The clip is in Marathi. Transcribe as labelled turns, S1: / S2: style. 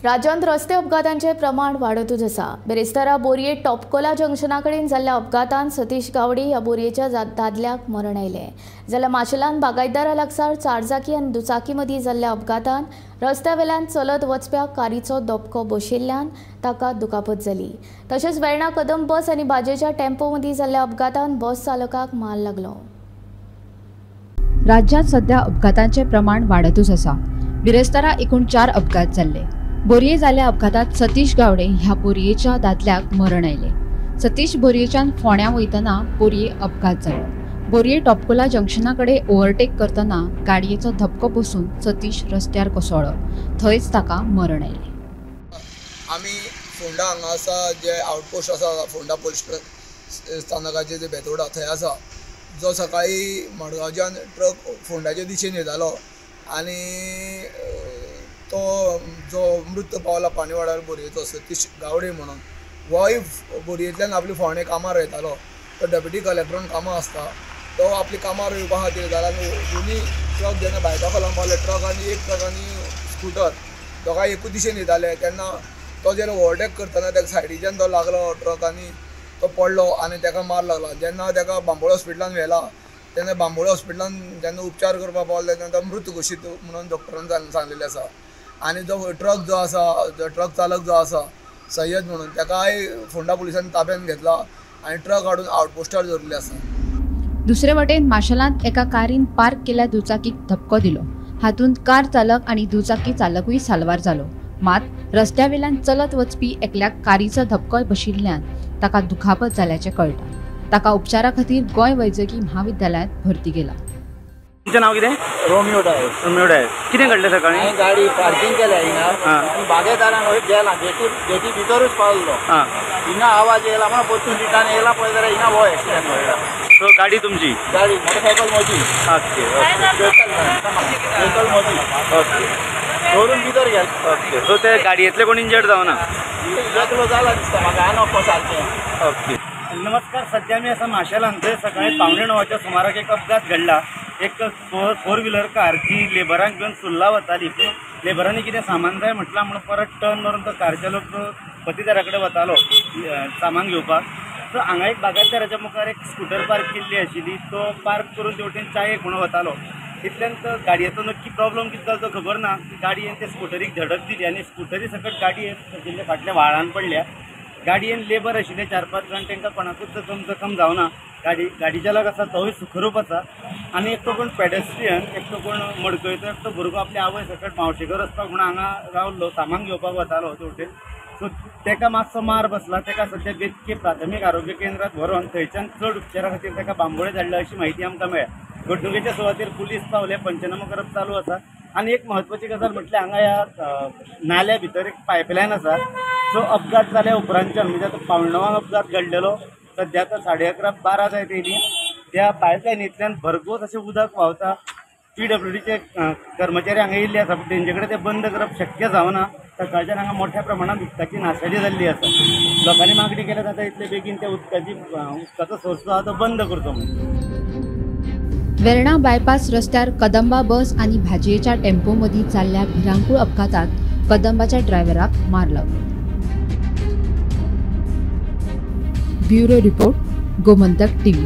S1: राज्यांत रस्ते अपघातांचे प्रमाण वाढतूच आसा। बेरेस्तारा बोरये टॉपकोला जंक्शना कडेन जाल्ल्या अपघातांत सतीश गावडे ह्या बोरयेच्या दादल्याक मरण आयलें। जाल्यार माशेलांत बागायतदारा लागसार चारचाकी आनी दुचाकी मदीं जाल्ल्या अपघातांत रस्त्यावेल्यान चलत वचप्या कारीचो धपको बशिल्ल्यान ताका दुखापत जाली। तशेंच वेर्णा कदंब बस आनी भाजयेच्या टेम्पो मदीं जाल्ल्या अपघातांत बस चालकाक माल लागलो।
S2: राज्यात सध्या अपघातांचे प्रमाण वाढतूच आसा। बिरेस्तारा एकूण 4 अपघात जाल्ले। बोरये जाल्ल्या अपघातात सतीश गावडे ह्या बोरयेच्या दादल्याक मरण आयले। सतीश बोरयेच्यान फोंड्यां वयतना बोरये अपघात जालो। बोरये टॉपकोला जंक्शना कडेन ओव्हरटेक करतना गाडयेचो धपको बसून सतीश रस्त्यार कोसळ्ळो। थंयच ताका मरण आयलें।
S3: आमी फोंडा हांगा आसा जे आउटपोस्ट आसा फोंडा पुलीस स्थानकाचे जे बेतोडा थंय आसा, जो सकाळी मडगांवच्यान ट्रक फोंडाचे दिशेन येतालो आनी तो जो मृत पावला पाणीवाड्यार बोरयेचो सतीश गावडे म्हणून, होय बोरयेंतल्यान आपली फोंडे कामार येतालो। तो डेप्युटी कलेक्टरान कामां आसता, तो आपली कामार येवपा खातीर जाल्यार दोनी ट्रक जेन्ना बायका खाला पावले, ट्रक आनी एक ट्रक आनी स्कूटर दोगांय एकूच दिशेन येताले तेन्ना तो जेन्ना ओव्हरटेक करतना ताका सायडीच्यान तो लागलो ट्रक आनी तो पडलो आनी ताका मार लागला। जेन्ना ताका बांबोळे हॉस्पिटलान व्हेला तेन्ना बांबोळे हॉस्पिटलान जेन्ना उपचार करपाक पावले तेन्ना तो मृत घोशीत म्हणून डॉक्टरान सांगलेलें आसा। आनी जो ट्रक जो आसा, जो ट्रक चालक जो आसा सय्यद म्हणून, ताकाय फोंडा पुलिसांनी ताब्यात घेतला आनी ट्रक हाडून आउटपोस्टार दवरिल्ले आसा।
S2: दुसरे वटेन माशेलांत एका कारीन पार्क केल्ल्या दुचाकीक धपको दिलो। हातूंत कार चालक आनी दुचाकी चालकूय साल्वार जालो। मात रस्त्यावेल्यान चलत वचपी एकल्याक कारीचो धपको बशिल्ल्यान ताका दुखापत जाल्याचें कळटा। ताका उपचारा खातीर गोंय वैजकी महाविद्यालयांत भरती केला।
S4: तुमचें नांव कितें?
S5: रोमियो डायस।
S4: रोमियो डायस। कितें घडलें सकाळी?
S5: हांवें गाडी पार्किंग केल्या हिंगा, बागेदारान गेला गेटी भितरूच पावलो। हिंगा आवाज येयला म्हणून परतून रिटर्न येयला पळय जाल्यार हिंगा हो एक्सिडेंट घडला।
S4: सो गाडी तुमची?
S5: गाडी मोटरसायकल म्हजी।
S4: ओके
S5: सायकल म्हजी।
S4: ओके,
S5: धरून भितर गेला।
S4: ओके, सो ते गाडयेंतले कोण इंजर्ड जावना?
S5: एकलो जाला दिसता म्हाका, हांव नकळो सारकें।
S4: ओके, नमस्कार। सध्या मी असं माशेलांत सकाळी 9:15 सुमाराक एक अपघात घडला। एक 4 व्हीलर कार जी लेबरांक घेवन सुर्ला वताली, पूण लेबरांनी कितें सामान जाय म्हटलां म्हणून परत टर्न मारून तो कार लोक पतीदारा कडेन वतालो सामान घेवपाक। सो हांगा एक बागायतदाराच्या मुखार एक स्कूटर पार्क केल्ली आशिल्ली, तो पार्क करून ते वटेन चायेक म्हणून वतालो। तितल्यान तो गाडयेचो नक्की प्रॉब्लम कितें जालो तो खबर ना। गाडयेन ते स्कूटरीक धडक दिली आनी स्कूटरी सकट गाडयेन फाटल्या व्हाळान पडल्या। गाडयेन लेबर आशिल्ले 4-5 जाण, तांकां कोणाकूच जखम जावना। गाडी चालक आसा तोय सुखरूप आसा आनी एकटो कोण पेडेस्ट्रियन, एकटो कोण मडकयतो, एकटो भुरगो आपल्या आवय सकट मावशेकर वचपाक म्हणून हांगा रावल्लो, सामान घेवपाक वतालो ते वटेन। सो ताका मातसो मार बसला। ताका सद्या बेतके प्राथमीक आरोग्य केंद्रांत व्हरोन थंयच्यान चड उपचारा खातीर ताका बांबोळे धाडल्या अशी म्हायती आमकां मेळ्ळ्या। घडणुकेच्या सुवातेर पुलीस पावले, पंचनामा करप चालू आसा। आनी एक म्हत्वाची गजाल म्हटल्यार हांगा ह्या नाल्या भितर एक पायपलायन आसा, जो अपघात जाल्या उपरांतच्यान म्हणजे आतां 9:15 अपघात घडलेलो, सध्या आतां 11:30-12 जायत येयली। त्या पायपलायनींतल्यान भरघोस अशें उदक व्हांवता। PWDचे कर्मचारी हांगा येयल्ले आसा, पूण तेंचे कडेन तें बंद करप शक्य जावना। सकाळच्यान हांगा मोठ्या प्रमाणात उदकाची नाशाडी जाल्ली आसा। लोकांनी मागणी केल्या जाता इतले बेगीन त्या उदकाचो सोर्स आसा तो बंद करचो म्हणून।
S2: वेर्णा बायपास रस्त्यार कदंबा बस आणि भाजयेच्या टेम्पो मदीं जाल्ल्या भिरांकूळ अपघातात कदंबाच्या ड्रायव्हराक मार लागलो। Bureau report, Gomantak TV।